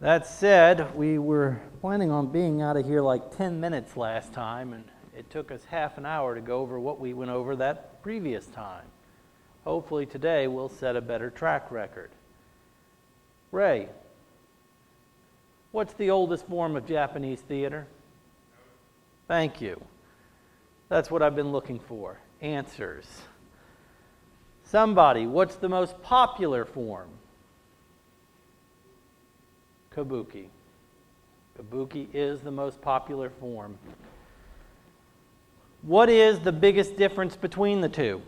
That said, we were planning on being out of here like 10 minutes last time, and it took us half an hour to go over what we went over that previous time. Hopefully today we'll set a better track record. Ray, what's the oldest form of Japanese theater? Thank you. That's what I've been looking for. Answers. Somebody, what's the most popular form? Kabuki. Kabuki is the most popular form. What is the biggest difference between the two?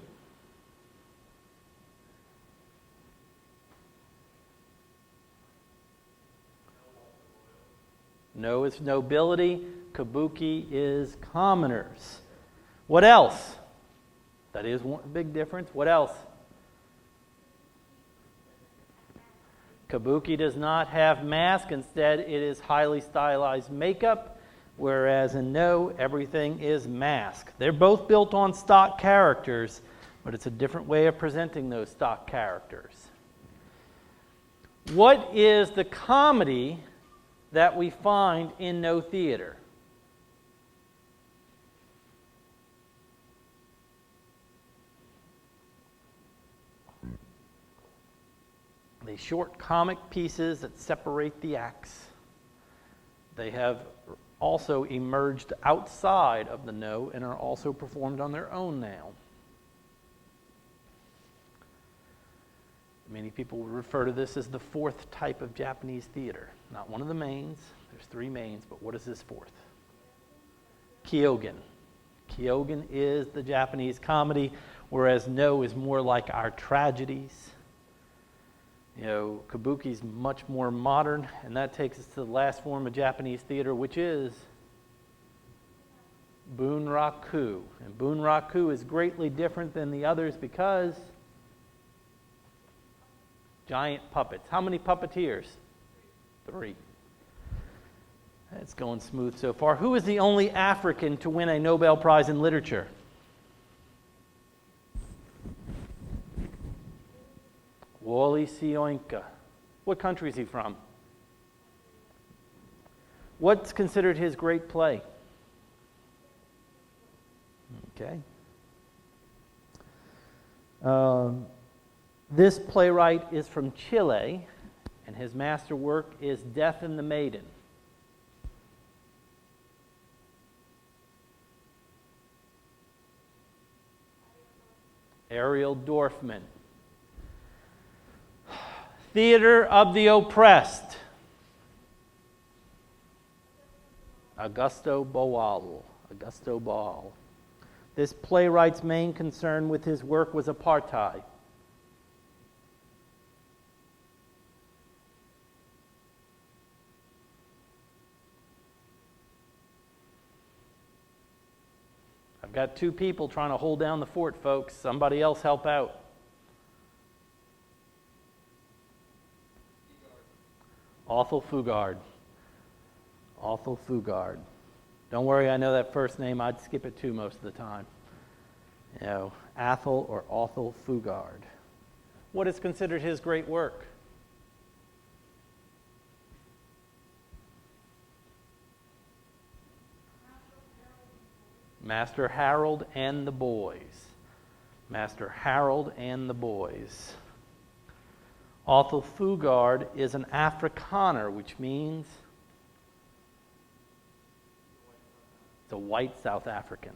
No is nobility. Kabuki is commoners. What else? That is one big difference. What else? Kabuki does not have mask. Instead, it is highly stylized makeup, whereas in No, everything is mask. They're both built on stock characters, but it's a different way of presenting those stock characters. What is the comedy that we find in No theater? The short comic pieces that separate the acts. They have also emerged outside of the No and are also performed on their own now. Many people would refer to this as the fourth type of Japanese theater. Not one of the mains. There's three mains, but what is this fourth? Kyogen. Kyogen is the Japanese comedy, whereas No is more like our tragedies. You know, Kabuki's much more modern, and that takes us to the last form of Japanese theater, which is Bunraku. And Bunraku is greatly different than the others because giant puppets. How many puppeteers? 3. That's going smooth so far. Who is the only African to win a Nobel Prize in Literature? Wole Soyinka. What country is he from? What's considered his great play? Okay. This playwright is from Chile, and his masterwork is Death and the Maiden. Ariel Dorfman. Theater of the Oppressed. Augusto Boal. Augusto Boal. This playwright's main concern with his work was apartheid. I've got 2 people trying to hold down the fort, folks. Somebody else help out. Othel Fugard. Othel Fugard. Don't worry, I know that first name. I'd skip it too most of the time. You know, Athel or Othel Fugard. What is considered his great work? Master Harold and the Boys. Master Harold and the Boys. Othel Fugard is an Afrikaner, which means it's a white South African.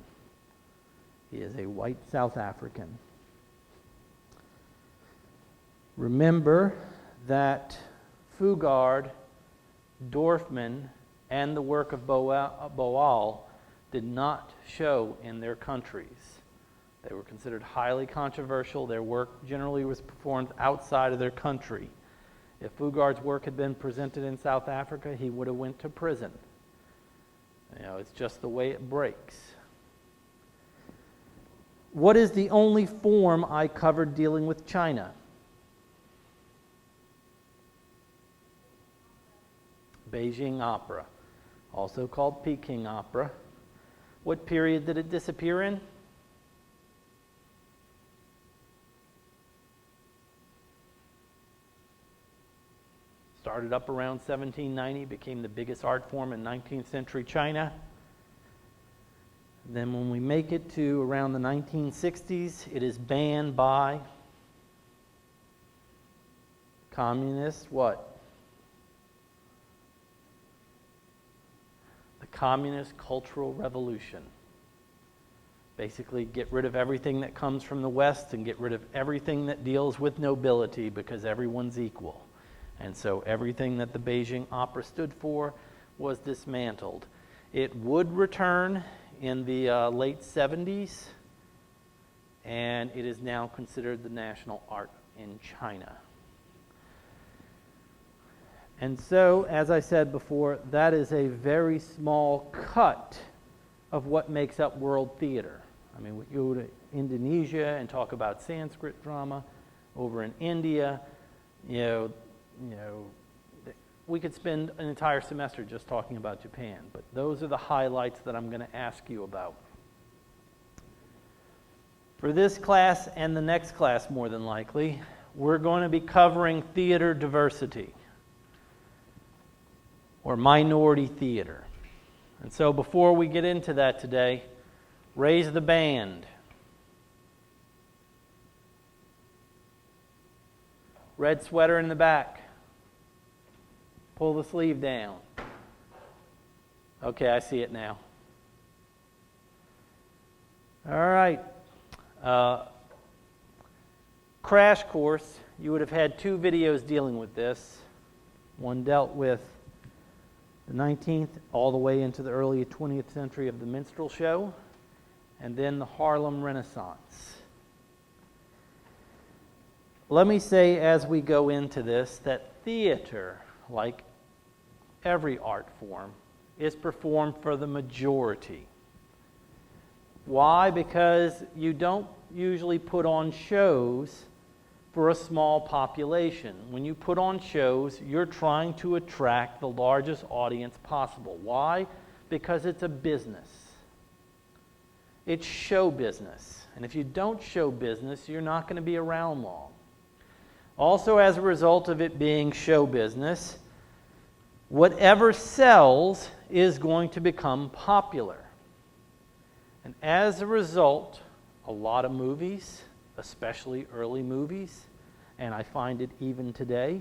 He is a white South African. Remember that Fugard, Dorfman, and the work of Boal did not show in their countries. They were considered highly controversial. Their work generally was performed outside of their country. If Fugard's work had been presented in South Africa, he would have went to prison. You know, it's just the way it breaks. What is the only form I covered dealing with China? Beijing opera, also called Peking opera. What period did it disappear in? Started up around 1790, became the biggest art form in 19th century China. Then when we make it to around the 1960s, it is banned by communists, what? The Communist Cultural Revolution. Basically, get rid of everything that comes from the West and get rid of everything that deals with nobility because everyone's equal. And so everything that the Beijing Opera stood for was dismantled. It would return in the late 70s, and it is now considered the national art in China. And so, as I said before, that is a very small cut of what makes up world theater. I mean, we go to Indonesia and talk about Sanskrit drama. Over in India, you know, we could spend an entire semester just talking about Japan. But those are the highlights that I'm going to ask you about. For this class and the next class, more than likely, we're going to be covering theater diversity, or minority theater. And so before we get into that today, raise the band. Red sweater in the back. Pull the sleeve down. Okay, I see it now. All right. Crash course. You would have had 2 videos dealing with this. One dealt with the 19th all the way into the early 20th century of the minstrel show, and then the Harlem Renaissance. Let me say as we go into this that theater, like every art form, is performed for the majority. Why? Because you don't usually put on shows for a small population. When you put on shows, you're trying to attract the largest audience possible. Why? Because it's a business. It's show business. And if you don't show business, you're not going to be around long. Also, as a result of it being show business, whatever sells is going to become popular. And as a result, a lot of movies, especially early movies, and I find it even today,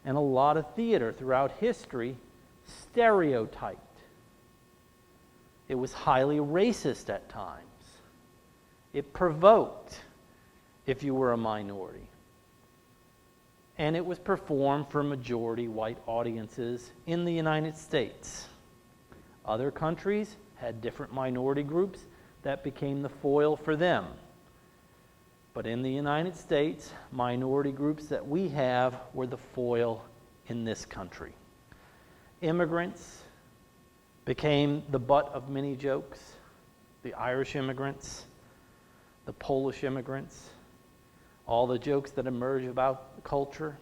and a lot of theater throughout history, stereotyped. It was highly racist at times. It provoked if you were a minority. And it was performed for majority white audiences in the United States. Other countries had different minority groups that became the foil for them. But in the United States, minority groups that we have were the foil in this country. Immigrants became the butt of many jokes. The Irish immigrants, the Polish immigrants, all the jokes that emerge about culture.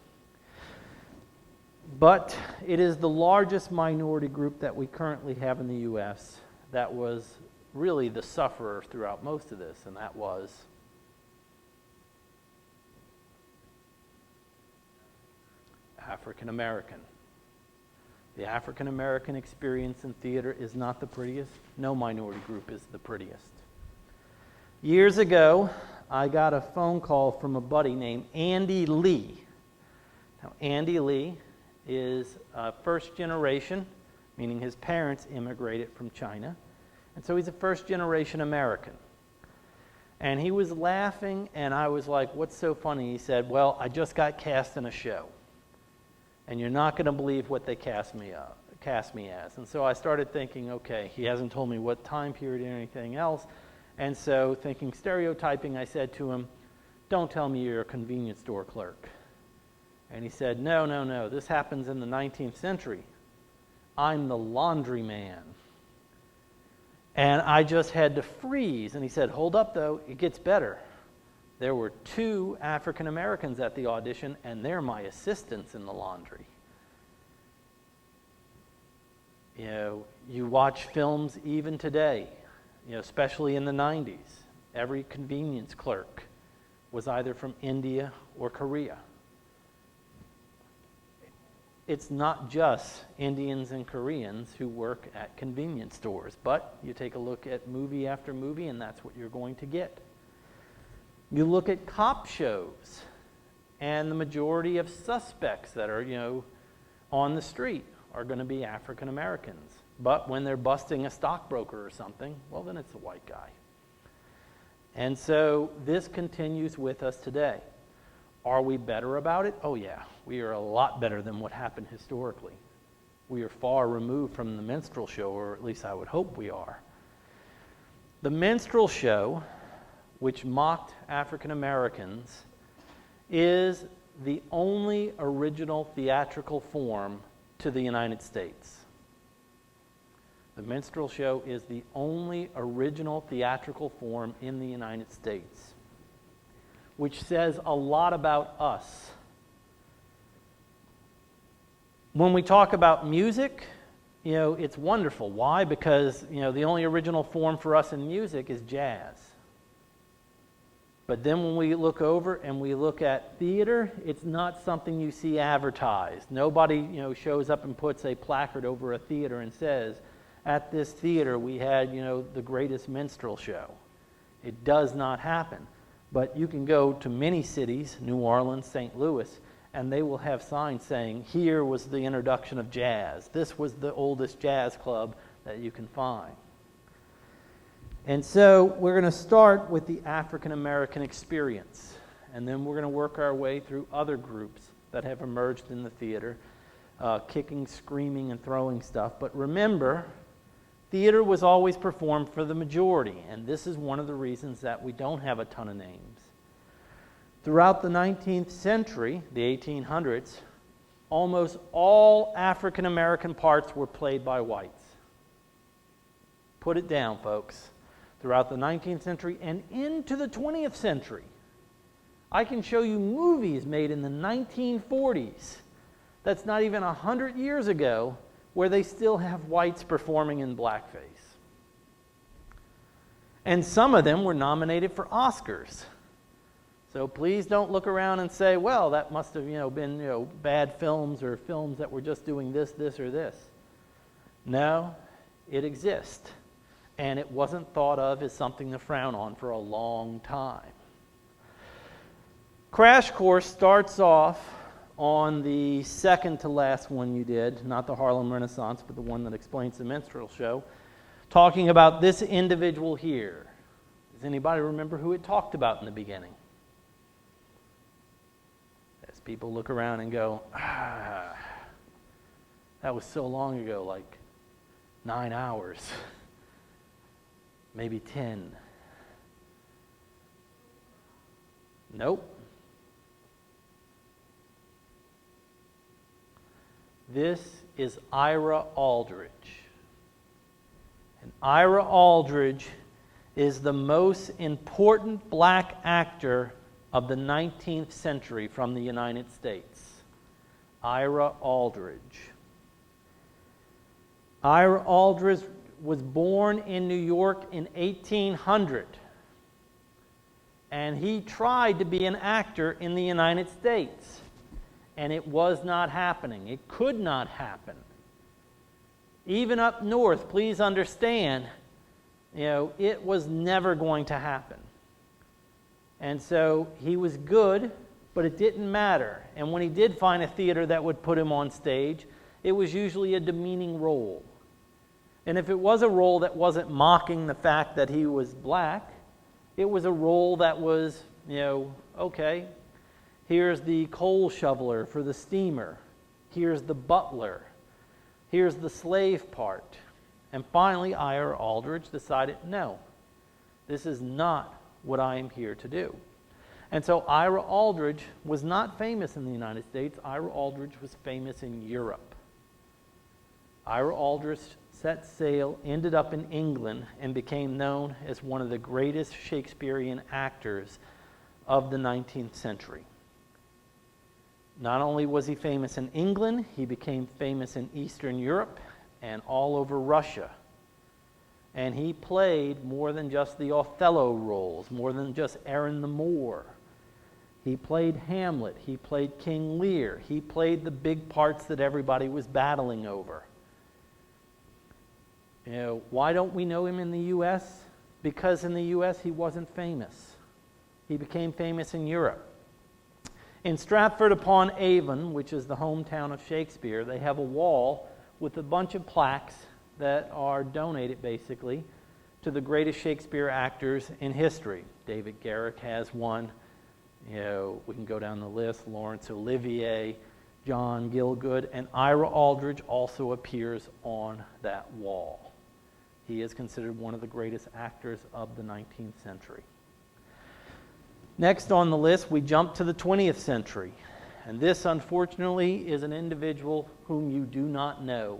But it is the largest minority group that we currently have in the U.S. that was really the sufferer throughout most of this, and that was African American. The African American experience in theater is not the prettiest. No minority group is the prettiest. Years ago, I got a phone call from a buddy named Andy Lee. Now, Andy Lee is first generation, meaning his parents immigrated from China. And so he's a first generation American. And he was laughing, and I was like, what's so funny? He said, well, I just got cast in a show. And you're not going to believe what they cast me as. And so I started thinking, okay, he hasn't told me what time period or anything else. And so thinking stereotyping, I said to him, don't tell me you're a convenience store clerk. And he said, no, this happens in the 19th century. I'm the laundryman. And I just had to freeze. And he said, hold up though, it gets better. There were 2 African Americans at the audition, and they're my assistants in the laundry. You know, you watch films even today, you know, especially in the 90s. Every convenience clerk was either from India or Korea. it's not just Indians and Koreans who work at convenience stores, but you take a look at movie after movie, and that's what you're going to get. You look at cop shows, and the majority of suspects that are, on the street are going to be African Americans. But when they're busting a stockbroker or something, well, then it's a white guy. And so this continues with us today. Are we better about it? Oh yeah, we are a lot better than what happened historically. We are far removed from the minstrel show, or at least I would hope we are. The minstrel show, which mocked African Americans, is the only original theatrical form to the United States. The minstrel show is the only original theatrical form in the United States, which says a lot about us. When we talk about music, it's wonderful. Why? Because, the only original form for us in music is jazz. But then when we look over and we look at theater, it's not something you see advertised. Nobody, shows up and puts a placard over a theater and says, at this theater we had, the greatest minstrel show. It does not happen. But you can go to many cities, New Orleans, St. Louis, and they will have signs saying, here was the introduction of jazz. This was the oldest jazz club that you can find. And so we're going to start with the African American experience, and then we're going to work our way through other groups that have emerged in the theater, kicking, screaming, and throwing stuff. But remember, theater was always performed for the majority, and this is one of the reasons that we don't have a ton of names. Throughout the 19th century, the 1800s, almost all African American parts were played by whites. Put it down, folks. Throughout the 19th century and into the 20th century, I can show you movies made in the 1940s, that's not even 100 years ago, where they still have whites performing in blackface. And some of them were nominated for Oscars. So please don't look around and say, well, that must have been bad films or films that were just doing this, or this. No, it exists. And it wasn't thought of as something to frown on for a long time. Crash Course starts off on the second to last one you did, not the Harlem Renaissance, but the one that explains the minstrel show, talking about this individual here. Does anybody remember who it talked about in the beginning? As people look around and go, that was so long ago, like 9 hours. Maybe 10. Nope. This is Ira Aldridge. And Ira Aldridge is the most important black actor of the 19th century from the United States. Ira Aldridge. Ira Aldridge was born in New York in 1800. And he tried to be an actor in the United States. And it was not happening. It could not happen. Even up north, please understand, it was never going to happen. And so he was good, but it didn't matter. And when he did find a theater that would put him on stage, it was usually a demeaning role. And if it was a role that wasn't mocking the fact that he was black, it was a role that was, okay, here's the coal shoveler for the steamer. Here's the butler. Here's the slave part. And finally, Ira Aldridge decided, no, this is not what I am here to do. And so Ira Aldridge was not famous in the United States. Ira Aldridge was famous in Europe. Ira Aldridge set sail, ended up in England, and became known as one of the greatest Shakespearean actors of the 19th century. Not only was he famous in England, he became famous in Eastern Europe and all over Russia. And he played more than just the Othello roles, more than just Aaron the Moor. He played Hamlet. He played King Lear. He played the big parts that everybody was battling over. Why don't we know him in the U.S.? Because in the U.S. he wasn't famous. He became famous in Europe. In Stratford-upon-Avon, which is the hometown of Shakespeare, they have a wall with a bunch of plaques that are donated, basically, to the greatest Shakespeare actors in history. David Garrick has one. We can go down the list. Laurence Olivier, John Gielgud, and Ira Aldridge also appears on that wall. He is considered one of the greatest actors of the 19th century. Next on the list, we jump to the 20th century. And this, unfortunately, is an individual whom you do not know.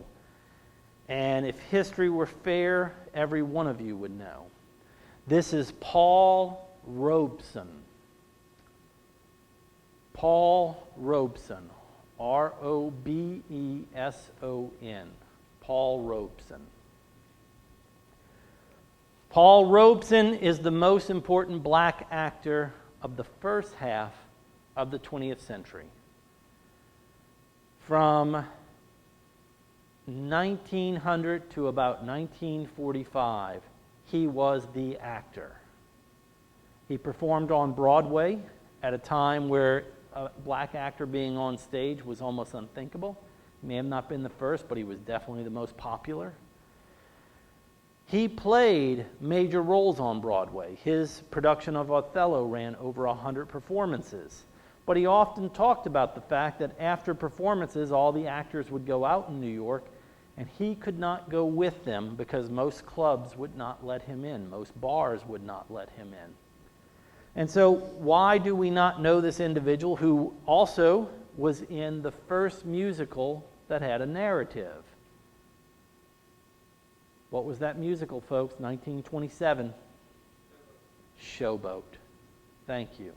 And if history were fair, every one of you would know. This is Paul Robeson. Paul Robeson. R-O-B-E-S-O-N. Paul Robeson. Paul Robeson is the most important black actor of the first half of the 20th century. From 1900 to about 1945, he was the actor. He performed on Broadway at a time where a black actor being on stage was almost unthinkable. He may have not been the first, but he was definitely the most popular. He played major roles on Broadway. His production of Othello ran over 100 performances. But he often talked about the fact that after performances, all the actors would go out in New York, and he could not go with them because most clubs would not let him in. Most bars would not let him in. And so why do we not know this individual who also was in the first musical that had a narrative? What was that musical, folks? 1927. Showboat. Thank you.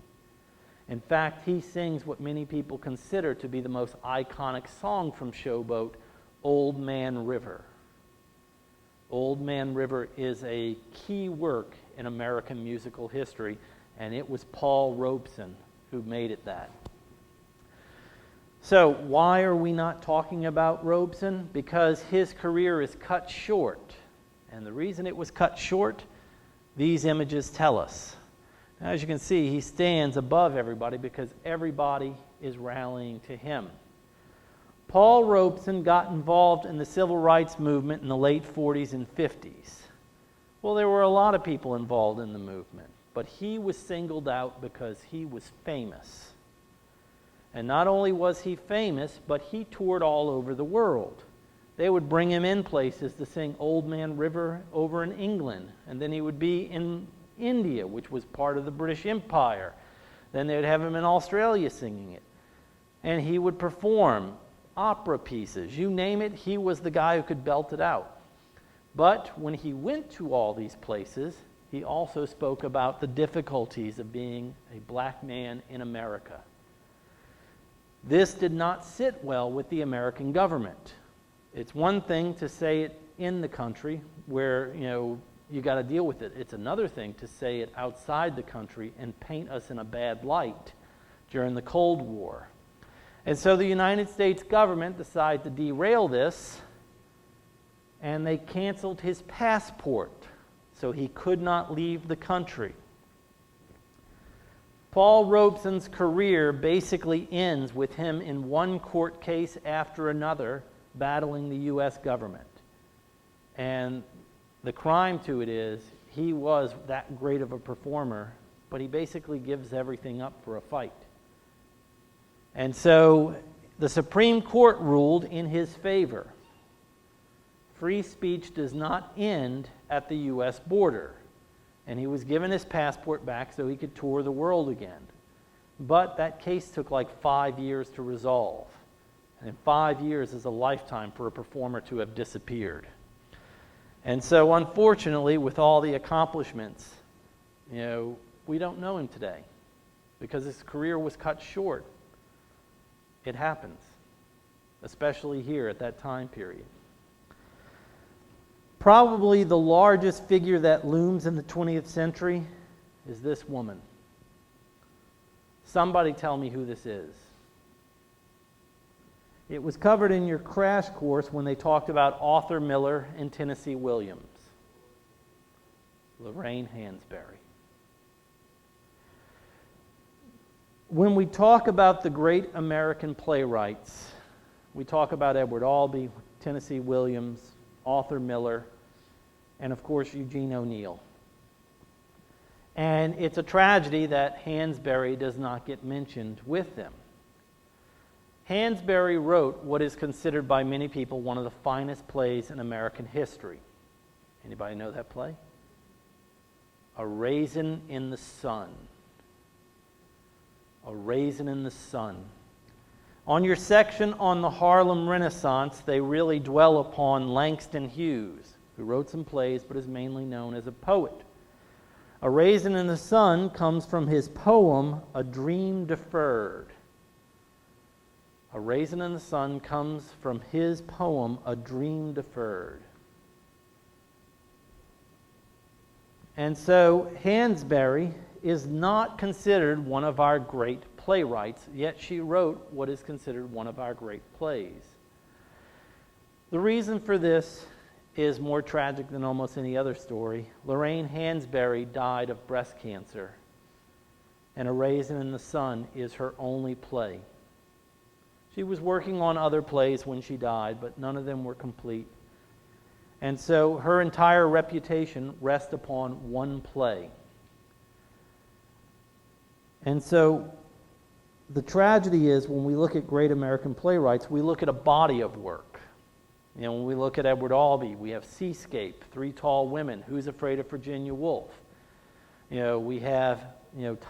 In fact, he sings what many people consider to be the most iconic song from Showboat, Old Man River. Old Man River is a key work in American musical history, and it was Paul Robeson who made it that. So why are we not talking about Robeson? Because his career is cut short. And the reason it was cut short, these images tell us. Now, as you can see, he stands above everybody because everybody is rallying to him. Paul Robeson got involved in the civil rights movement in the late 40s and 50s. Well, there were a lot of people involved in the movement, but he was singled out because he was famous. And not only was he famous, but he toured all over the world. They would bring him in places to sing Old Man River over in England. And then he would be in India, which was part of the British Empire. Then they would have him in Australia singing it. And he would perform opera pieces. You name it, he was the guy who could belt it out. But when he went to all these places, he also spoke about the difficulties of being a black man in America. This did not sit well with the American government. It's one thing to say it in the country where, you got to deal with it. It's another thing to say it outside the country and paint us in a bad light during the Cold War. And so the United States government decided to derail this, and they canceled his passport, so he could not leave the country. Paul Robeson's career basically ends with him in one court case after another battling the U.S. government. And the crime to it is he was that great of a performer, but he basically gives everything up for a fight. And so the Supreme Court ruled in his favor. Free speech does not end at the U.S. border. And he was given his passport back so he could tour the world again. But that case took like 5 years to resolve. And 5 years is a lifetime for a performer to have disappeared. And so, unfortunately, with all the accomplishments, we don't know him today because his career was cut short. It happens, especially here at that time period. Probably the largest figure that looms in the 20th century is this woman, Somebody tell me who this is. It was covered in your crash course when they talked about Arthur Miller and Tennessee Williams. Lorraine Hansberry. When we talk about the great American playwrights, we talk about Edward Albee, Tennessee Williams, Arthur Miller, and of course Eugene O'Neill. And it's a tragedy that Hansberry does not get mentioned with them. Hansberry wrote what is considered by many people one of the finest plays in American history. Anybody know that play? A Raisin in the Sun. A Raisin in the Sun. On your section on the Harlem Renaissance, they really dwell upon Langston Hughes, who wrote some plays but is mainly known as a poet. A Raisin in the Sun comes from his poem, A Dream Deferred. A Raisin in the Sun comes from his poem, A Dream Deferred. And so Hansberry is not considered one of our great playwrights, yet she wrote what is considered one of our great plays. The reason for this is more tragic than almost any other story. Lorraine Hansberry died of breast cancer, and A Raisin in the Sun is her only play. She was working on other plays when she died, but none of them were complete. And so her entire reputation rests upon one play. And so the tragedy is when we look at great American playwrights, we look at a body of work. You know, when we look at Edward Albee, we have Seascape, Three Tall Women, Who's Afraid of Virginia Woolf? You know, we have,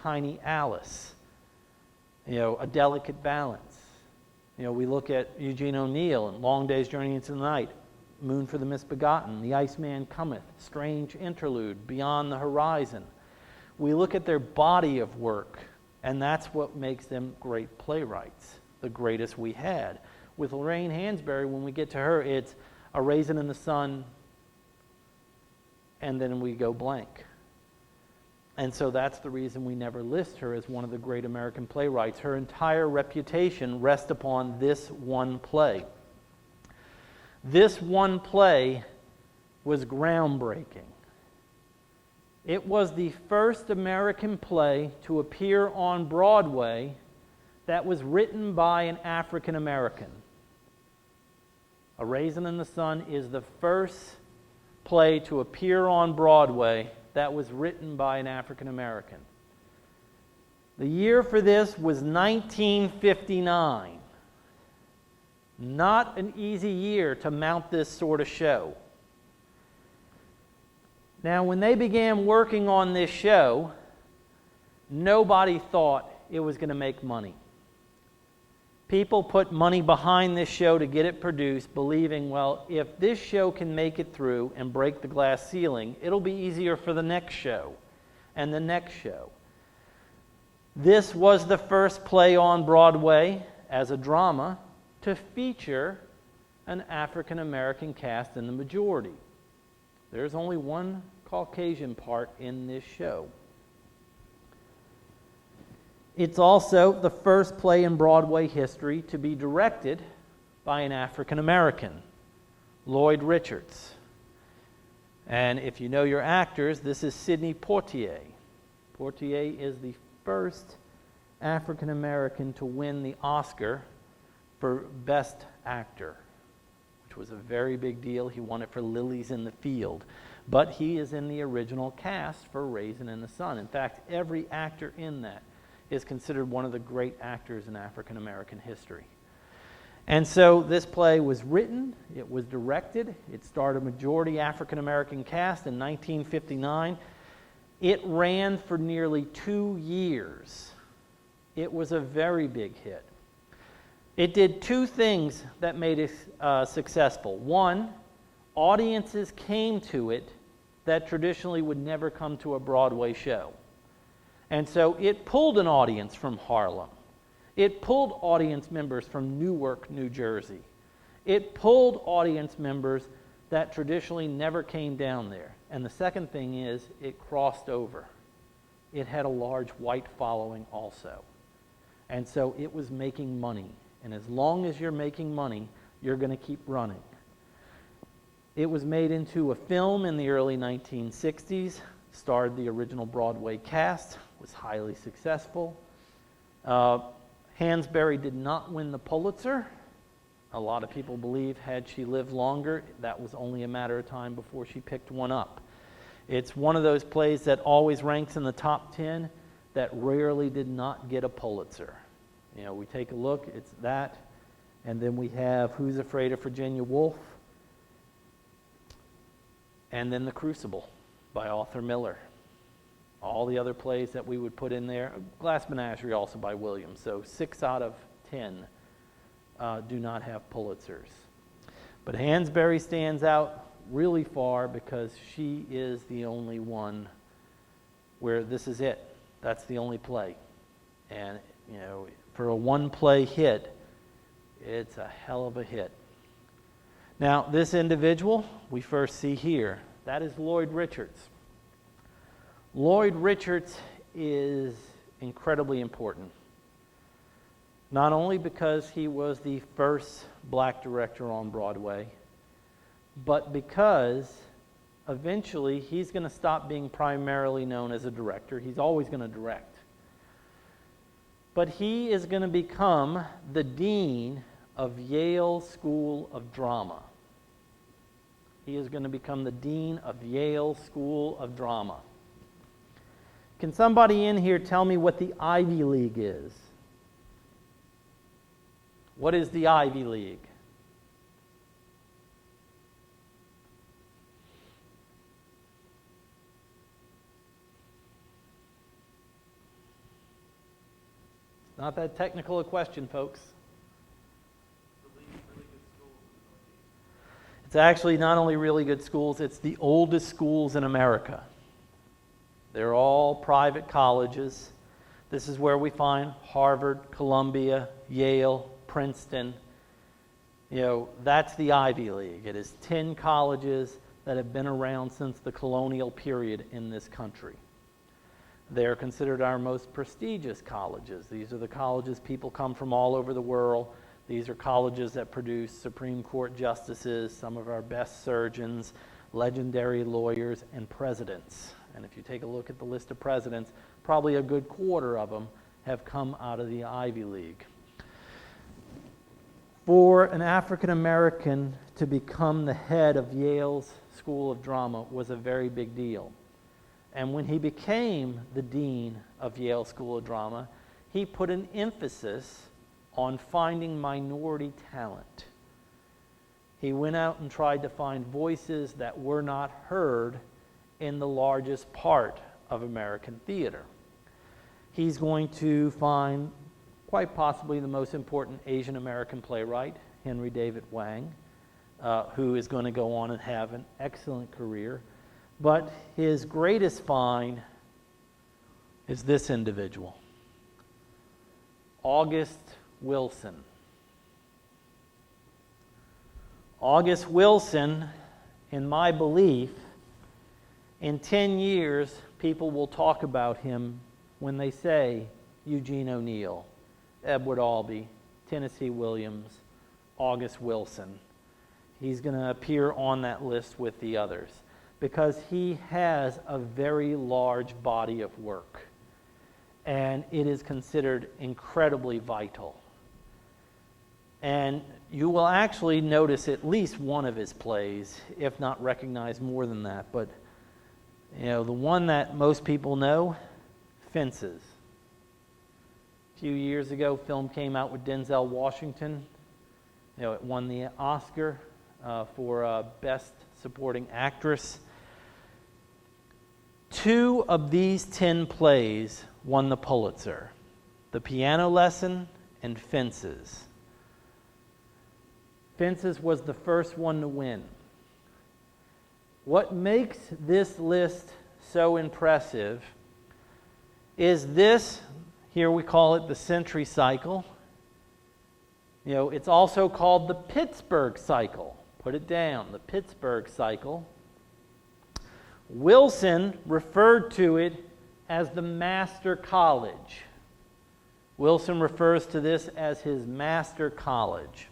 Tiny Alice, A Delicate Balance. We look at Eugene O'Neill and Long Day's Journey into the Night, Moon for the Misbegotten, The Iceman Cometh, Strange Interlude, Beyond the Horizon. We look at their body of work, and that's what makes them great playwrights, the greatest we had. With Lorraine Hansberry, when we get to her, it's A Raisin in the Sun, and then we go blank. And so that's the reason we never list her as one of the great American playwrights. Her entire reputation rests upon this one play. This one play was groundbreaking. It was the first American play to appear on Broadway that was written by an African American. A Raisin in the Sun is the first play to appear on Broadway that was written by an African American. The year for this was 1959. Not an easy year to mount this sort of show. Now, when they began working on this show, nobody thought it was going to make money. People put money behind this show to get it produced, believing, well, if this show can make it through and break the glass ceiling, it'll be easier for the next show and the next show. This was the first play on Broadway as a drama to feature an African American cast in the majority. There's only one Caucasian part in this show. It's also the first play in Broadway history to be directed by an African American, Lloyd Richards. And if you know your actors, this is Sidney Poitier. Poitier is the first African American to win the Oscar for Best Actor, which was a very big deal. He won it for Lilies in the Field. But he is in the original cast for Raisin in the Sun. In fact, every actor in that is considered one of the great actors in African American history. And so this play was written, it was directed, it starred a majority African American cast in 1959. It ran for nearly 2 years. It was a very big hit. It did two things that made it successful. One, audiences came to it that traditionally would never come to a Broadway show. And so it pulled an audience from Harlem. It pulled audience members from Newark, New Jersey. It pulled audience members that traditionally never came down there. And the second thing is, it crossed over. It had a large white following also. And so it was making money. And as long as you're making money, you're going to keep running. It was made into a film in the early 1960s, starred the original Broadway cast, was highly successful. Hansberry did not win the Pulitzer. A lot of people believe had she lived longer, that was only a matter of time before she picked one up. It's one of those plays that always ranks in the top 10 that rarely did not get a Pulitzer. You know, we take a look, it's that, and then we have Who's Afraid of Virginia Woolf, and then The Crucible by Arthur Miller. All the other plays that we would put in there, Glass Menagerie also by Williams, so 6 out of 10 do not have Pulitzers. But Hansberry stands out really far because she is the only one where this is it. That's the only play. And, you know, for a one-play hit, it's a hell of a hit. Now, this individual we first see here, that is Lloyd Richards. Lloyd Richards is incredibly important. Not only because he was the first black director on Broadway, but because eventually he's going to stop being primarily known as a director. He's always going to direct. But he is going to become the dean of Yale School of Drama. He is going to become the dean of Yale School of Drama. Can somebody in here tell me what the Ivy League is? What is the Ivy League? Not that technical a question, folks. It's actually not only really good schools, it's the oldest schools in America. They're all private colleges. This is where we find Harvard, Columbia, Yale, Princeton. You know, that's the Ivy League. It is 10 colleges that have been around since the colonial period in this country. They're considered our most prestigious colleges. These are the colleges people come from all over the world. These are colleges that produce Supreme Court justices, some of our best surgeons, legendary lawyers, and presidents. And if you take a look at the list of presidents, probably a good quarter of them have come out of the Ivy League. For an African American to become the head of Yale's School of Drama was a very big deal. And when he became the dean of Yale School of Drama, he put an emphasis on finding minority talent. He went out and tried to find voices that were not heard in the largest part of American theater. He's going to find quite possibly the most important Asian American playwright, Henry David Wang, who is going to go on and have an excellent career. But his greatest find is this individual, August Wilson. August Wilson, in my belief, in 10 years, people will talk about him when they say Eugene O'Neill, Edward Albee, Tennessee Williams, August Wilson. He's going to appear on that list with the others because he has a very large body of work, and it is considered incredibly vital. And you will actually notice at least one of his plays, if not recognize more than that. But, you know, the one that most people know, Fences. A few years ago, film came out with Denzel Washington. You know, it won the Oscar for Best Supporting Actress. 2 of these 10 plays won the Pulitzer. The Piano Lesson and Fences. Fences was the first one to win. What makes this list so impressive is this, here we call it the Century Cycle. You know, it's also called the Pittsburgh Cycle. Put it down, the Pittsburgh Cycle. Wilson referred to it as the Master College. Wilson refers to this as his master college.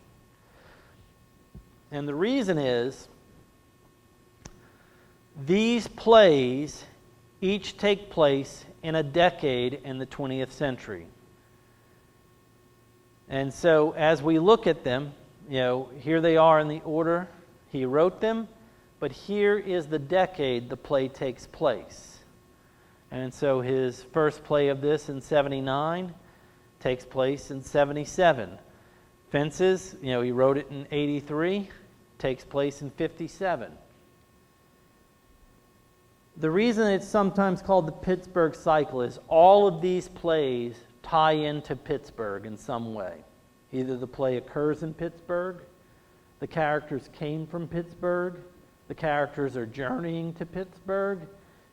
And the reason is, these plays each take place in a decade in the 20th century. And so as we look at them, here they are in the order he wrote them, but here is the decade the play takes place. And so his first play of this in 79 takes place in 77. Fences, he wrote it in 83, takes place in 57. The reason it's sometimes called the Pittsburgh Cycle is all of these plays tie into Pittsburgh in some way. Either the play occurs in Pittsburgh, the characters came from Pittsburgh, the characters are journeying to Pittsburgh.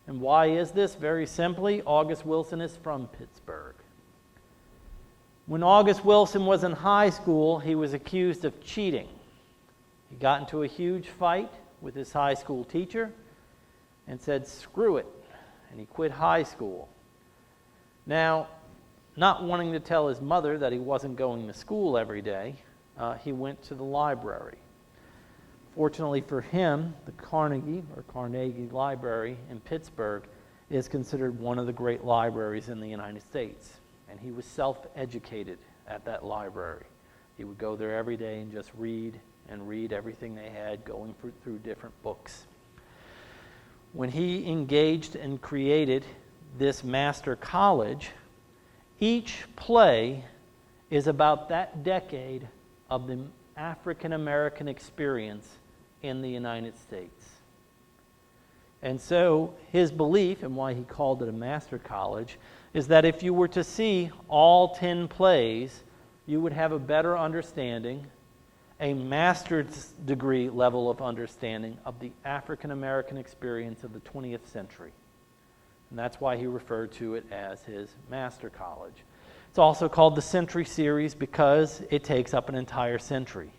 And why is this? Very simply, August Wilson is from Pittsburgh. When August Wilson was in high school, he was accused of cheating. He got into a huge fight with his high school teacher and said, "Screw it," and he quit high school. Now, not wanting to tell his mother that he wasn't going to school every day, he went to the library. Fortunately for him, the Carnegie Library in Pittsburgh is considered one of the great libraries in the United States. And he was self-educated at that library. He would go there every day and just read everything they had, going through different books. When he engaged and created this master college, each play is about that decade of the African American experience in the United States. And so his belief, and why he called it a master college, is that if you were to see all 10 plays, you would have a better understanding, a master's degree level of understanding of the African American experience of the 20th century. And that's why he referred to it as his master college. It's also called the Century Series because it takes up an entire century.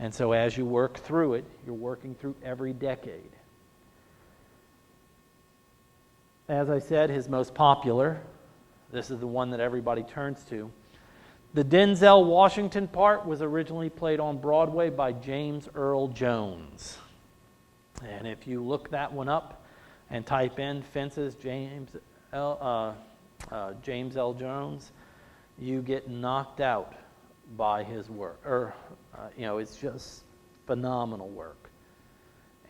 And so as you work through it, you're working through every decade. As I said, his most popular, this is the one that everybody turns to. The Denzel Washington part was originally played on Broadway by James Earl Jones. And if you look that one up and type in Fences James L. Jones, you get knocked out by his work. It's just phenomenal work.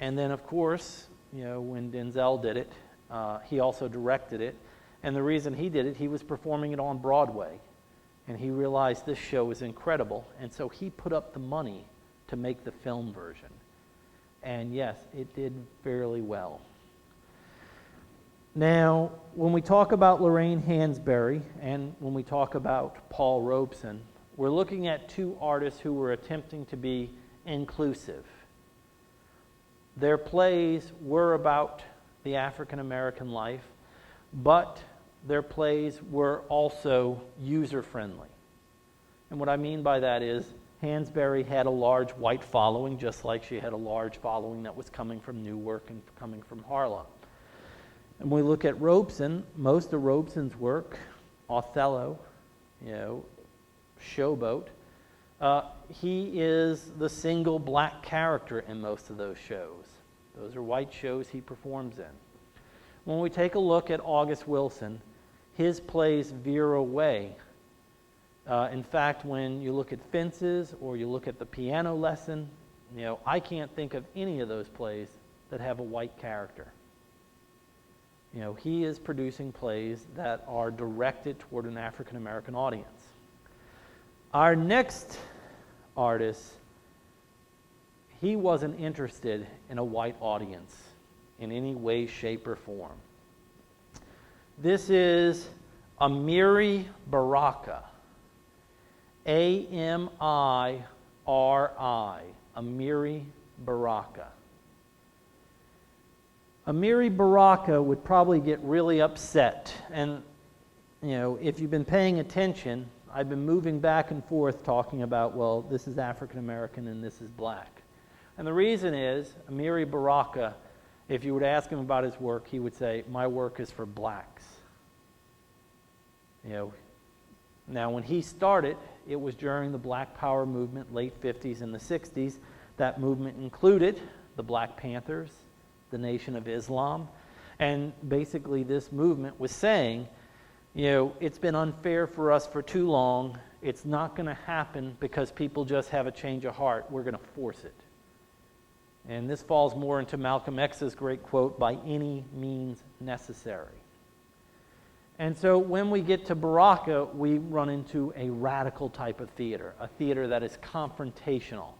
And then, of course, when Denzel did it, he also directed it. And the reason he did it, he was performing it on Broadway. And he realized this show was incredible. And so he put up the money to make the film version. And yes, it did fairly well. Now, when we talk about Lorraine Hansberry and when we talk about Paul Robeson, we're looking at two artists who were attempting to be inclusive. Their plays were about the African American life, but their plays were also user-friendly. And what I mean by that is Hansberry had a large white following, just like she had a large following that was coming from Newark and coming from Harlem. And when we look at Robeson, most of Robeson's work, Othello, Showboat, he is the single black character in most of those shows. Those are white shows he performs in. When we take a look at August Wilson, his plays veer away. In fact, when you look at Fences or you look at The Piano Lesson, I can't think of any of those plays that have a white character. He is producing plays that are directed toward an African American audience. Our next artist, he wasn't interested in a white audience in any way, shape, or form. This is Amiri Baraka. Amiri, Amiri Baraka. Amiri Baraka would probably get really upset. And, if you've been paying attention, I've been moving back and forth talking about, well, this is African American and this is black. And the reason is, Amiri Baraka, if you would ask him about his work, he would say, my work is for blacks. Now, when he started, it was during the Black Power movement, late 50s and the 60s. That movement included the Black Panthers, the Nation of Islam, and basically this movement was saying, it's been unfair for us for too long. It's not going to happen because people just have a change of heart. We're going to force it. And this falls more into Malcolm X's great quote, by any means necessary. And so when we get to Baraka, we run into a radical type of theater, a theater that is confrontational,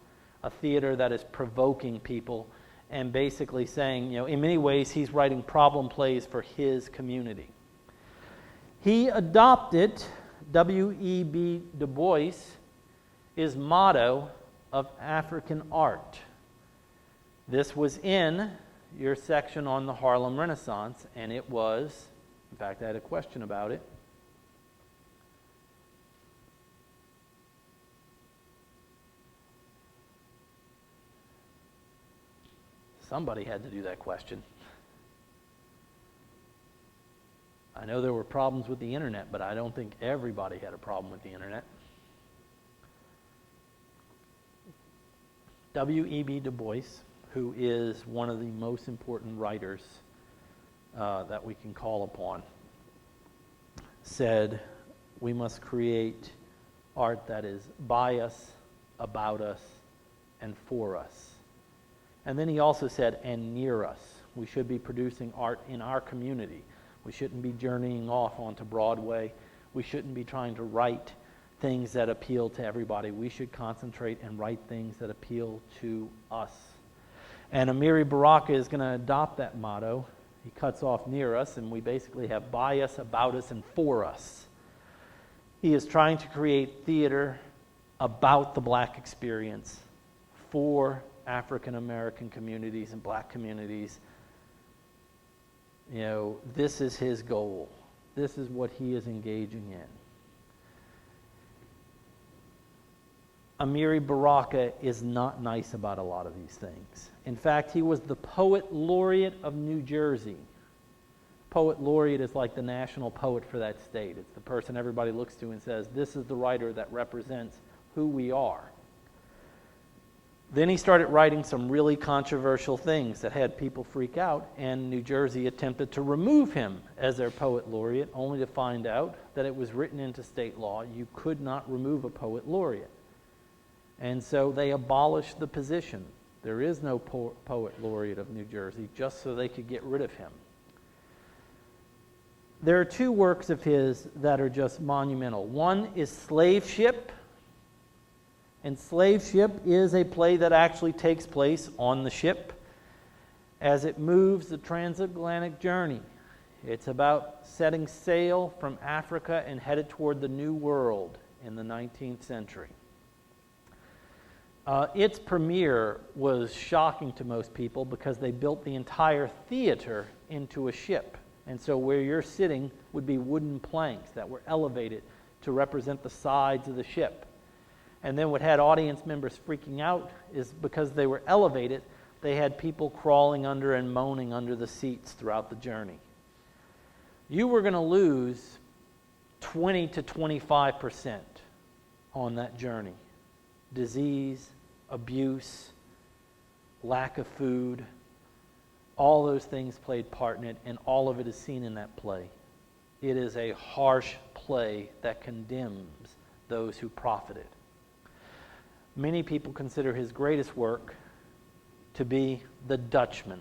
a theater that is provoking people and basically saying, in many ways, he's writing problem plays for his community. He adopted W.E.B. Du Bois' motto of African art. This was in your section on the Harlem Renaissance, and it was, in fact, I had a question about it. Somebody had to do that question. I know there were problems with the internet, but I don't think everybody had a problem with the internet. W.E.B. Du Bois, who is one of the most important writers that we can call upon, said, we must create art that is by us, about us, and for us. And then he also said, and near us. We should be producing art in our community. We shouldn't be journeying off onto Broadway. We shouldn't be trying to write things that appeal to everybody. We should concentrate and write things that appeal to us. And Amiri Baraka is going to adopt that motto. He cuts off near us, and we basically have by us, about us, and for us. He is trying to create theater about the black experience for African American communities and black communities. This is his goal. This is what he is engaging in. Amiri Baraka is not nice about a lot of these things. In fact, he was the poet laureate of New Jersey. Poet laureate is like the national poet for that state. It's the person everybody looks to and says, this is the writer that represents who we are. Then he started writing some really controversial things that had people freak out, and New Jersey attempted to remove him as their poet laureate, only to find out that it was written into state law. You could not remove a poet laureate. And so they abolished the position. There is no poet laureate of New Jersey, just so they could get rid of him. There are two works of his that are just monumental. One is Slave Ship. And Slave Ship is a play that actually takes place on the ship as it moves the transatlantic journey. It's about setting sail from Africa and headed toward the New World in the 19th century. Its premiere was shocking to most people because they built the entire theater into a ship. And so where you're sitting would be wooden planks that were elevated to represent the sides of the ship. And then what had audience members freaking out is because they were elevated, they had people crawling under and moaning under the seats throughout the journey. You were going to lose 20 to 25% on that journey. Disease, abuse, lack of food, all those things played part in it, and all of it is seen in that play. It is a harsh play that condemns those who profited. Many people consider his greatest work to be The Dutchman.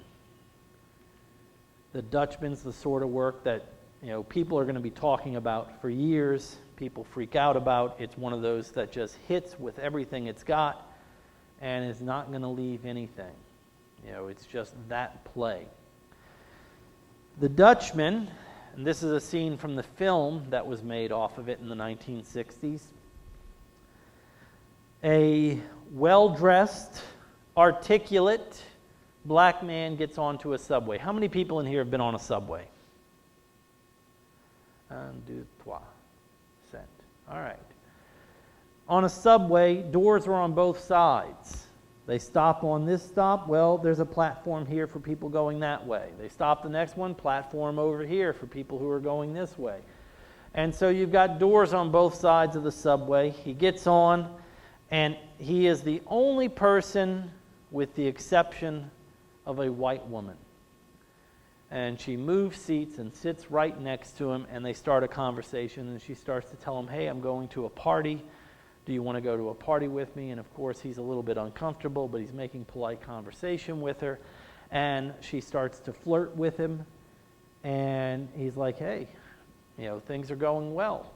The Dutchman's the sort of work that people are going to be talking about for years. People freak out about. It's one of those that just hits with everything it's got and is not going to leave anything. It's just that play. The Dutchman, and this is a scene from the film that was made off of it in the 1960s. A well-dressed, articulate black man gets onto a subway. How many people in here have been on a subway? 1, 2, 3, 4. All right. On a subway, doors are on both sides. They stop on this stop. Well, there's a platform here for people going that way. They stop the next one, platform over here for people who are going this way. And so you've got doors on both sides of the subway. He gets on, and he is the only person, with the exception of a white woman. And she moves seats and sits right next to him, and they start a conversation, and she starts to tell him, hey, I'm going to a party. Do you want to go to a party with me? And of course, he's a little bit uncomfortable, but he's making polite conversation with her. And she starts to flirt with him, and he's like, hey, things are going well.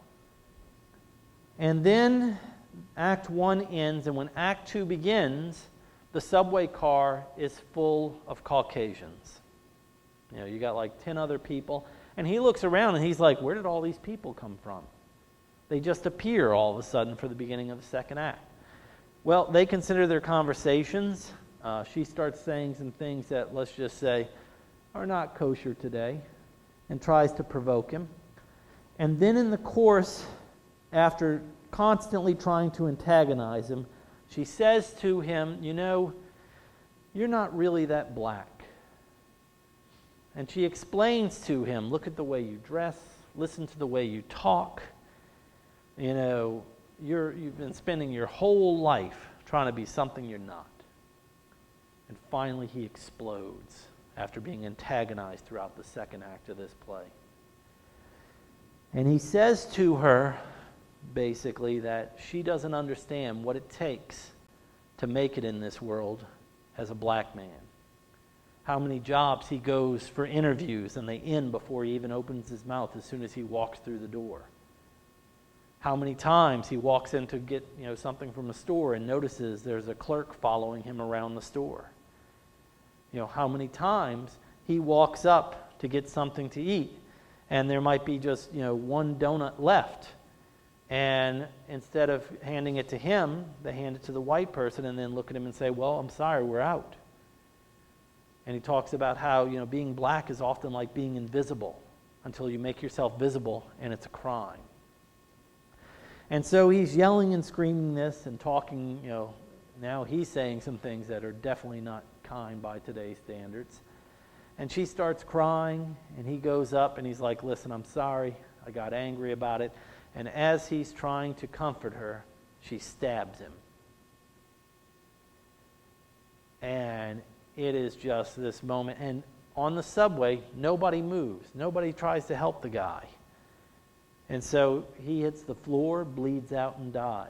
And then Act 1 ends, and when Act 2 begins, the subway car is full of Caucasians. You got like 10 other people. And he looks around and he's like, where did all these people come from? They just appear all of a sudden for the beginning of the second act. Well, they consider their conversations. She starts saying some things that, let's just say, are not kosher today, and tries to provoke him. And then in the course, after constantly trying to antagonize him, she says to him, you're not really that black. And she explains to him, look at the way you dress, listen to the way you talk. You've been spending your whole life trying to be something you're not. And finally he explodes after being antagonized throughout the second act of this play. And he says to her, basically, that she doesn't understand what it takes to make it in this world as a black man. How many jobs he goes for interviews and they end before he even opens his mouth as soon as he walks through the door. How many times he walks in to get something from a store and notices there's a clerk following him around the store. How many times he walks up to get something to eat and there might be just one donut left. And instead of handing it to him, they hand it to the white person and then look at him and say, well, I'm sorry, we're out. And he talks about how, being black is often like being invisible until you make yourself visible, and it's a crime. And so he's yelling and screaming this and talking, now he's saying some things that are definitely not kind by today's standards. And she starts crying, and he goes up and he's like, listen, I'm sorry, I got angry about it. And as he's trying to comfort her, she stabs him. And it is just this moment. And on the subway, nobody moves. Nobody tries to help the guy. And so he hits the floor, bleeds out, and dies.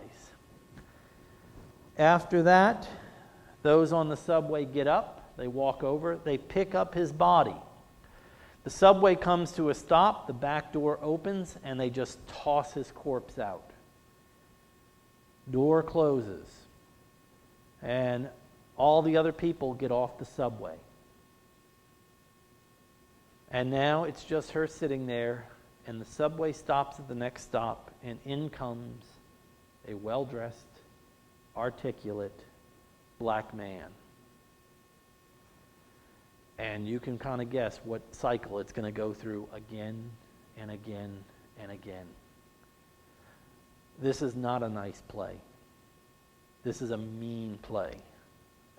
After that, those on the subway get up. They walk over. They pick up his body. The subway comes to a stop. The back door opens, and they just toss his corpse out. Door closes. And all the other people get off the subway. And now it's just her sitting there, and the subway stops at the next stop, and in comes a well-dressed, articulate black man. And you can kind of guess what cycle it's going to go through again and again and again. This is not a nice play. This is a mean play.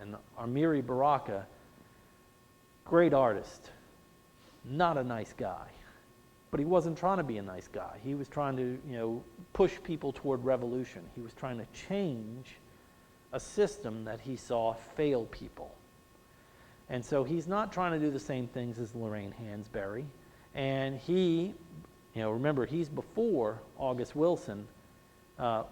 And Amiri Baraka, great artist, not a nice guy. But he wasn't trying to be a nice guy. He was trying to, push people toward revolution. He was trying to change a system that he saw fail people. And so he's not trying to do the same things as Lorraine Hansberry. And he, remember, he's before August Wilson.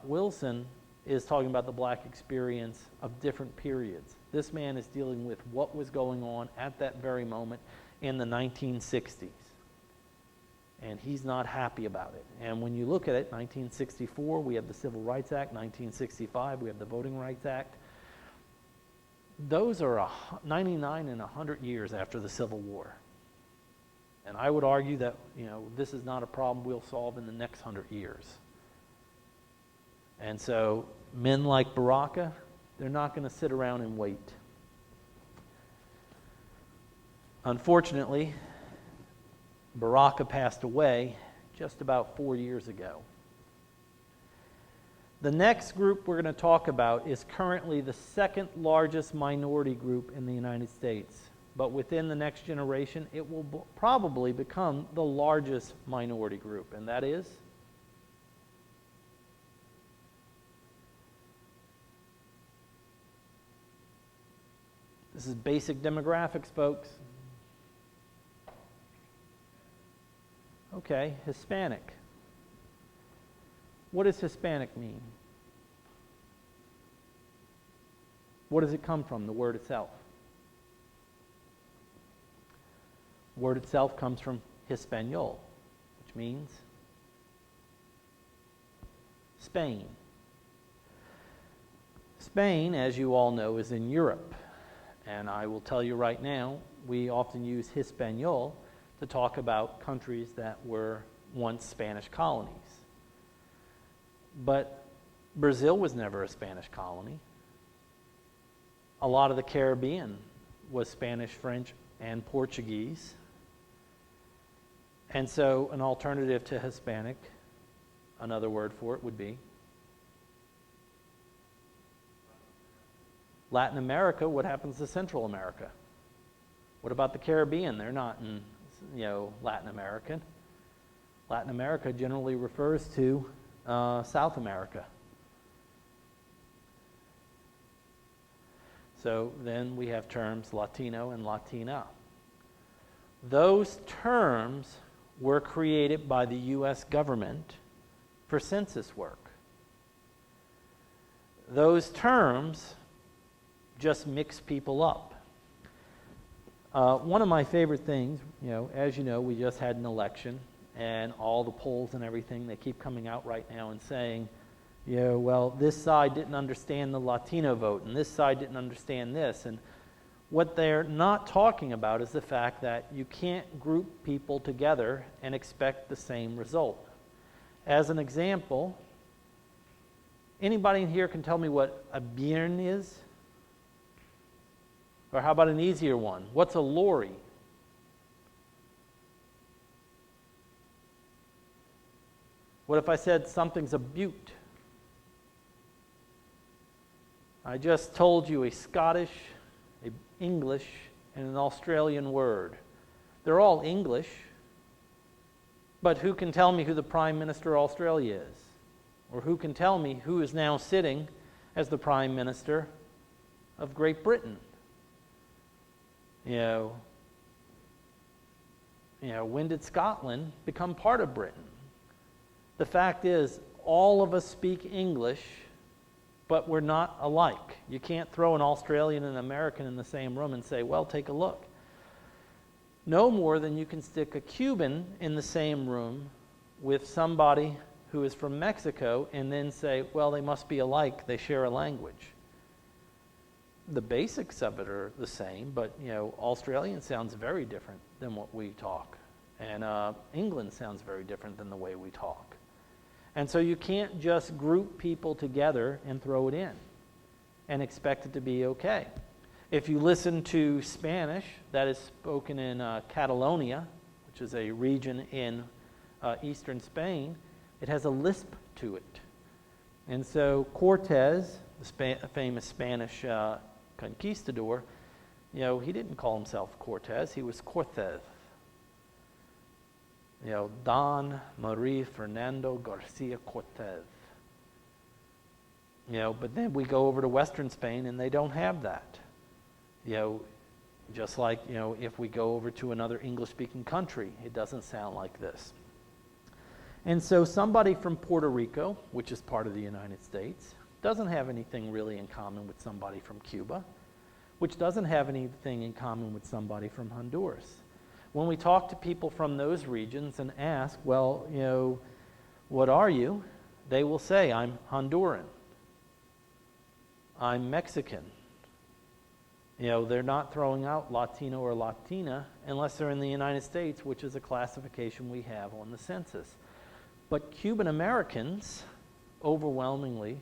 Wilson is talking about the black experience of different periods. This man is dealing with what was going on at that very moment in the 1960s. And he's not happy about it. And when you look at it, 1964, we have the Civil Rights Act. 1965, we have the Voting Rights Act. Those are 99 and 100 years after the Civil War. And I would argue that, this is not a problem we'll solve in the next 100 years. And so men like Baraka, they're not going to sit around and wait. Unfortunately, Baraka passed away just about 4 years ago. The next group we're going to talk about is currently the second largest minority group in the United States. But within the next generation, it will probably become the largest minority group, and that is This is basic demographics, folks. Okay, Hispanic. What does Hispanic mean? What does it come from, the word itself? The word itself comes from Hispaniola, which means Spain. Spain, as you all know, is in Europe. And I will tell you right now, we often use Hispaniola to talk about countries that were once Spanish colonies. But Brazil was never a Spanish colony. A lot of the Caribbean was Spanish, French, and Portuguese. And so an alternative to Hispanic, another word for it would be Latin America. What happens to Central America? What about the Caribbean? They're not in, Latin American. Latin America generally refers to South America. So then we have terms Latino and Latina. Those terms were created by the U.S. government for census work. Those terms just mix people up. One of my favorite things, as you know, we just had an election, and all the polls and everything, they keep coming out right now and saying, well, this side didn't understand the Latino vote, and this side didn't understand this. And what they're not talking about is the fact that you can't group people together and expect the same result. As an example, anybody in here can tell me what a bien is? Or how about an easier one? What's a lorry? What if I said something's a butte? I just told you a Scottish, an English, and an Australian word. They're all English, but who can tell me who the Prime Minister of Australia is? Or who can tell me who is now sitting as the Prime Minister of Great Britain? When did Scotland become part of Britain? The fact is, all of us speak English, but we're not alike. You can't throw an Australian and an American in the same room and say, well, take a look. No more than you can stick a Cuban in the same room with somebody who is from Mexico and then say, well, they must be alike, they share a language. The basics of it are the same, but Australian sounds very different than what we talk. And England sounds very different than the way we talk. And so you can't just group people together and throw it in and expect it to be okay. If you listen to Spanish that is spoken in Catalonia, which is a region in eastern Spain, it has a lisp to it. And so Cortez, the famous Spanish conquistador, he didn't call himself Cortez, he was Cortez. Don Marie Fernando Garcia Cortez. But then we go over to Western Spain and they don't have that. Just like, if we go over to another English-speaking country, it doesn't sound like this. And so somebody from Puerto Rico, which is part of the United States, doesn't have anything really in common with somebody from Cuba, which doesn't have anything in common with somebody from Honduras. When we talk to people from those regions and ask, well, what are you? They will say, I'm Honduran. I'm Mexican. They're not throwing out Latino or Latina unless they're in the United States, which is a classification we have on the census. But Cuban Americans overwhelmingly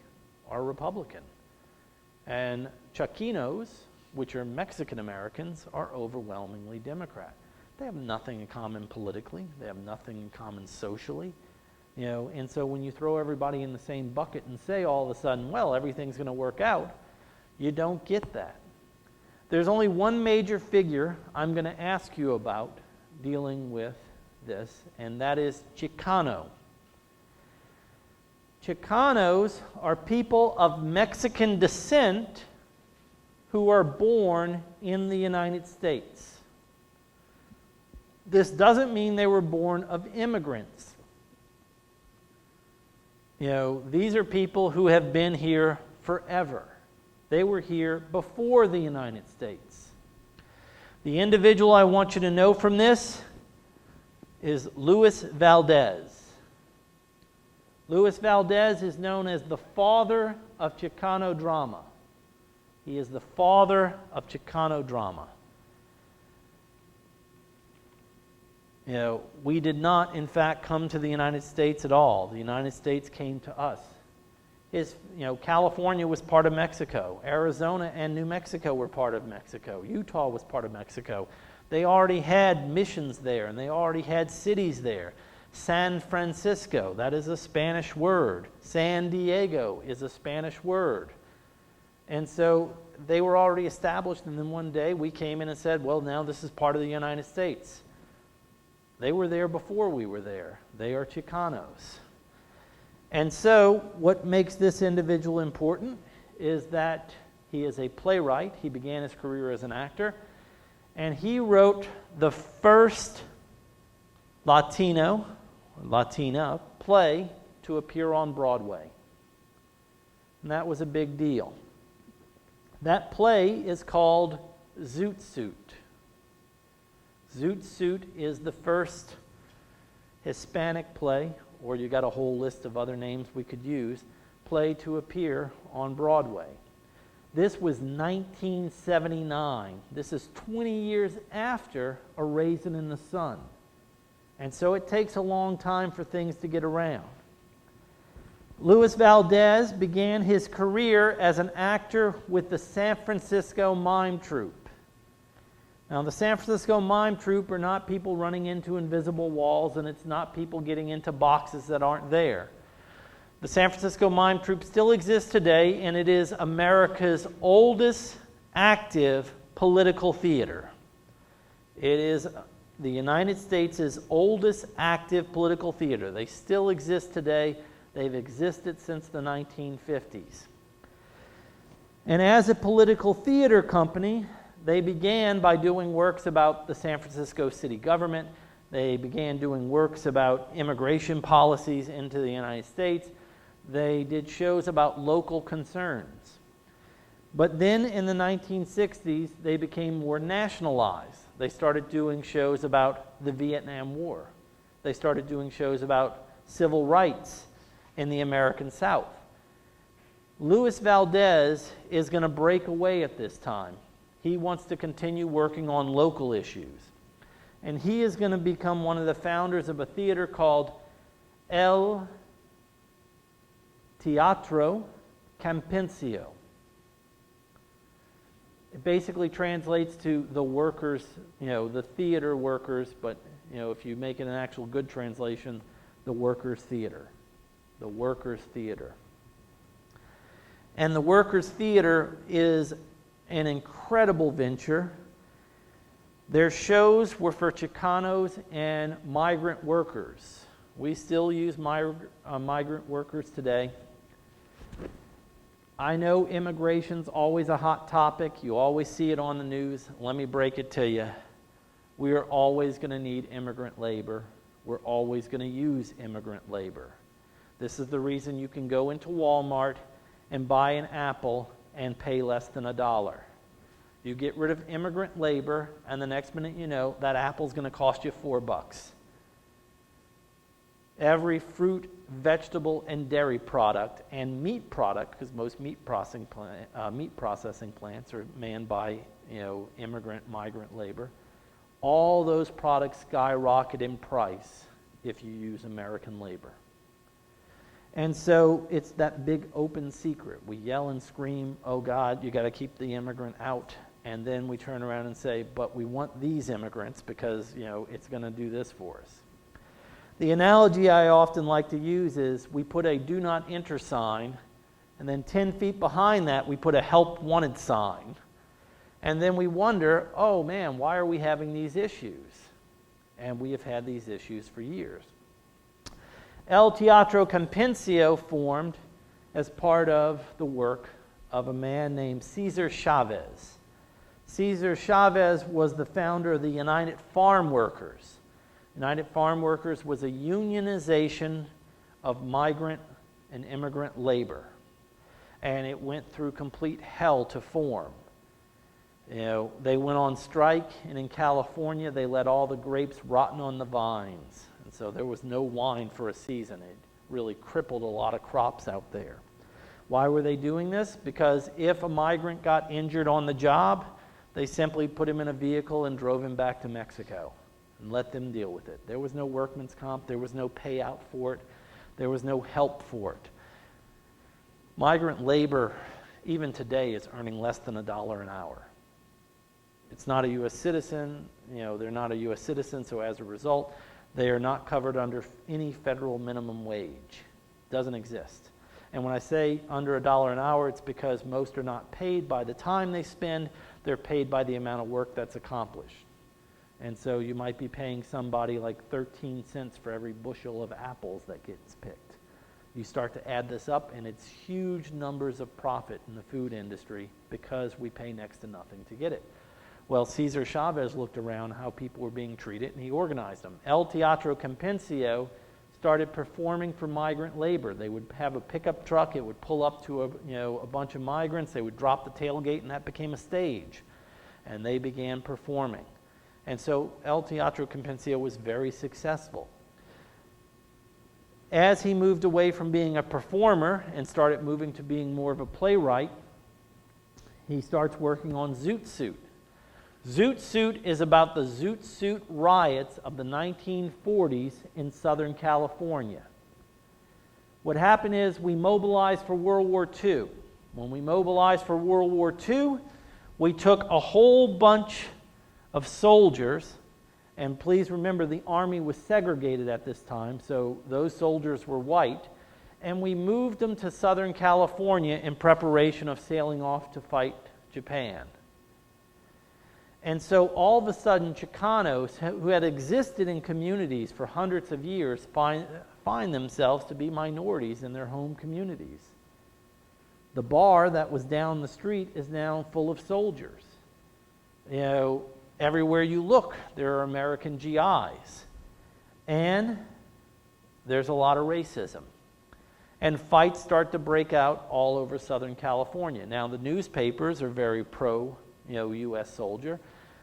are Republican. And Chaquinos, which are Mexican Americans, are overwhelmingly Democrat. They have nothing in common politically. They have nothing in common socially. And so when you throw everybody in the same bucket and say all of a sudden, well, everything's going to work out, you don't get that. There's only one major figure I'm going to ask you about dealing with this, and that is Chicano. Chicanos are people of Mexican descent who are born in the United States. This doesn't mean they were born of immigrants. These are people who have been here forever. They were here before the United States. The individual I want you to know from this is Luis Valdez. Luis Valdez is known as the father of Chicano drama. He is the father of Chicano drama. We did not, in fact, come to the United States at all. The United States came to us. California was part of Mexico. Arizona and New Mexico were part of Mexico. Utah was part of Mexico. They already had missions there, and they already had cities there. San Francisco, that is a Spanish word. San Diego is a Spanish word. And so they were already established, and then one day we came in and said, well, now this is part of the United States. They were there before we were there. They are Chicanos. And so what makes this individual important is that he is a playwright. He began his career as an actor, and he wrote the first Latina play to appear on Broadway. And that was a big deal. That play is called Zoot Suit. Zoot Suit is the first Hispanic play, or you got a whole list of other names we could use, play to appear on Broadway. This was 1979. This is 20 years after A Raisin in the Sun. And so it takes a long time for things to get around. Luis Valdez began his career as an actor with the San Francisco Mime Troupe. Now, the San Francisco Mime Troupe are not people running into invisible walls, and it's not people getting into boxes that aren't there. The San Francisco Mime Troupe still exists today, and it is America's oldest active political theater. It is the United States' oldest active political theater. They still exist today. They've existed since the 1950s. And as a political theater company, they began by doing works about the San Francisco city government. They began doing works about immigration policies into the United States. They did shows about local concerns. But then in the 1960s, they became more nationalized. They started doing shows about the Vietnam War. They started doing shows about civil rights in the American South. Luis Valdez is going to break away at this time. He wants to continue working on local issues. And he is going to become one of the founders of a theater called El Teatro Campencio. It basically translates to the workers, the theater workers, but if you make it an actual good translation, the workers' theater. The workers' theater. And the workers' theater is an incredible venture. Their shows were for Chicanos and migrant workers. We still use migrant workers today. I know immigration's always a hot topic. You always see it on the news. Let me break it to you. We are always going to need immigrant labor. We're always going to use immigrant labor. This is the reason you can go into Walmart and buy an apple and pay less than $1. You get rid of immigrant labor, and the next minute you know, that apple's going to cost you $4. Every fruit, vegetable, and dairy product and meat product, because most meat processing plants are manned by immigrant, migrant labor, all those products skyrocket in price if you use American labor. And so it's that big open secret. We yell and scream, oh God, you got to keep the immigrant out. And then we turn around and say, but we want these immigrants because, it's going to do this for us. The analogy I often like to use is we put a do not enter sign, and then 10 feet behind that we put a help wanted sign. And then we wonder, oh man, why are we having these issues? And we have had these issues for years. El Teatro Campencio formed as part of the work of a man named Cesar Chavez. Cesar Chavez was the founder of the United Farm Workers. United Farm Workers was a unionization of migrant and immigrant labor. And it went through complete hell to form. They went on strike, and in California, they let all the grapes rotten on the vines. And so there was no wine for a season. It really crippled a lot of crops out there. Why were they doing this? Because if a migrant got injured on the job, they simply put him in a vehicle and drove him back to Mexico and let them deal with it. There was no workman's comp. There was no payout for it. There was no help for it. Migrant labor, even today, is earning less than $1 an hour. It's not a U.S. citizen. They're not a U.S. citizen, so as a result, they are not covered under any federal minimum wage. It doesn't exist. And when I say under $1 an hour, it's because most are not paid by the time they spend. They're paid by the amount of work that's accomplished. And so you might be paying somebody like 13 cents for every bushel of apples that gets picked. You start to add this up, and it's huge numbers of profit in the food industry because we pay next to nothing to get it. Well, Cesar Chavez looked around how people were being treated, and he organized them. El Teatro Campencillo started performing for migrant labor. They would have a pickup truck. It would pull up to a bunch of migrants. They would drop the tailgate, and that became a stage. And they began performing. And so El Teatro Campencillo was very successful. As he moved away from being a performer and started moving to being more of a playwright, he starts working on Zoot Suit. Zoot Suit is about the Zoot Suit riots of the 1940s in Southern California. What happened is we mobilized for World War II. When we mobilized for World War II, we took a whole bunch of soldiers, and please remember the Army was segregated at this time, so those soldiers were white, and we moved them to Southern California in preparation of sailing off to fight Japan. And so all of a sudden, Chicanos who had existed in communities for hundreds of years find themselves to be minorities in their home communities. The bar that was down the street is now full of soldiers. Everywhere you look, there are American GIs. And there's a lot of racism. And fights start to break out all over Southern California. Now, the newspapers are very pro U.S. soldier.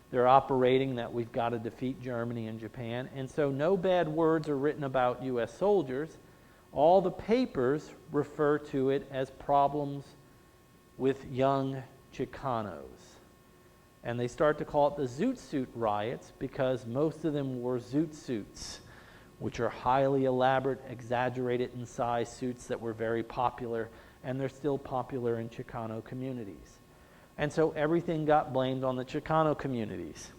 They're operating that we've got to defeat Germany and Japan. And so no bad words are written about U.S. soldiers. All the papers refer to it as problems with young Chicanos. And they start to call it the Zoot Suit riots because most of them wore zoot suits, which are highly elaborate, exaggerated in size suits that were very popular, and they're still popular in Chicano communities. And so everything got blamed on the Chicano communities.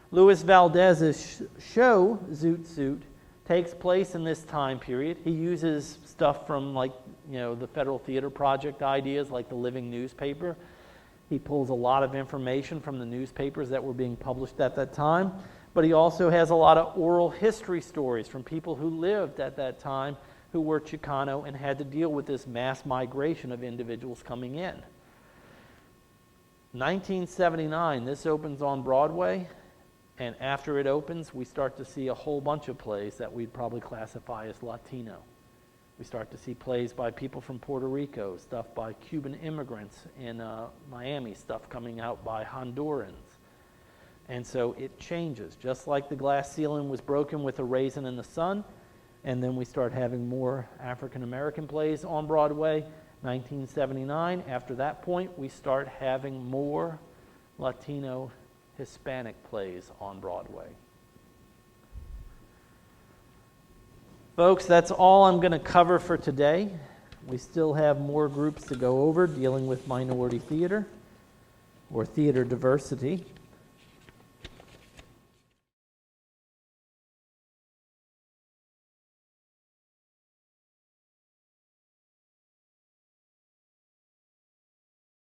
Luis Valdez's show, Zoot Suit, takes place in this time period. He uses stuff from the Federal Theater Project ideas like the living newspaper. He pulls a lot of information from the newspapers that were being published at that time. But he also has a lot of oral history stories from people who lived at that time who were Chicano and had to deal with this mass migration of individuals coming in. 1979, this opens on Broadway, and after it opens, we start to see a whole bunch of plays that we'd probably classify as Latino. We start to see plays by people from Puerto Rico, stuff by Cuban immigrants in Miami, stuff coming out by Hondurans. And so it changes. Just like the glass ceiling was broken with A Raisin in the Sun, and then we start having more African American plays on Broadway. 1979, after that point, we start having more Latino Hispanic plays on Broadway. Folks, that's all I'm going to cover for today. We still have more groups to go over dealing with minority theater or theater diversity.